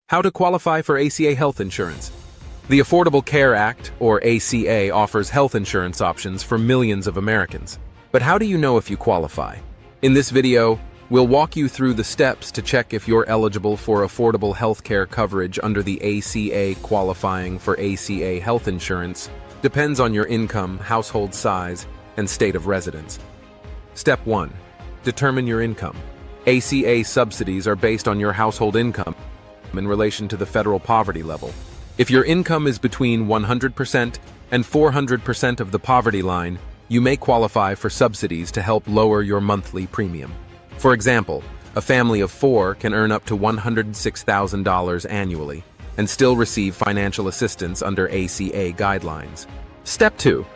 How to qualify for ACA health insurance. The Affordable Care Act, or ACA, offers health insurance options for millions of Americans. But how do you know if you qualify? In this video, we'll walk you through the steps to check if you're eligible for affordable healthcare coverage under the ACA. Qualifying for ACA health insurance depends on your income, household size, and state of residence. Step 1. Determine your income. ACA subsidies are based on your household income in relation to the federal poverty level. If your income is between 100% and 400% of the poverty line, you may qualify for subsidies to help lower your monthly premium. For example, a family of 4 can earn up to $106,000 annually and still receive financial assistance under ACA guidelines. Step 2.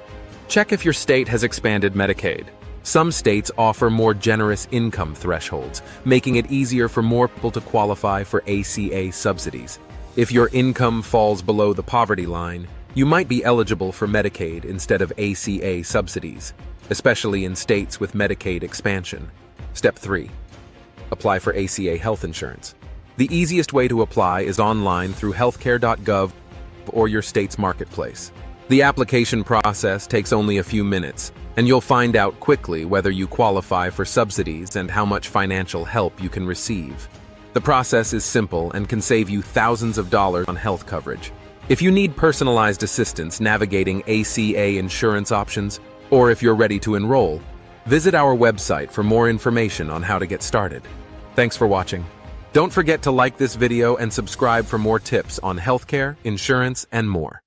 Check if your state has expanded Medicaid. Some states offer more generous income thresholds, making it easier for more people to qualify for ACA subsidies. If your income falls below the poverty line, you might be eligible for Medicaid instead of ACA subsidies, especially in states with Medicaid expansion. Step 3. Apply for ACA health insurance. The easiest way to apply is online through Healthcare.gov or your state's marketplace. The application process takes only a few minutes, and you'll find out quickly whether you qualify for subsidies and how much financial help you can receive. The process is simple and can save you thousands of dollars on health coverage. If you need personalized assistance navigating ACA insurance options, or if you're ready to enroll, visit our website for more information on how to get started. Thanks for watching. Don't forget to like this video and subscribe for more tips on healthcare, insurance, and more.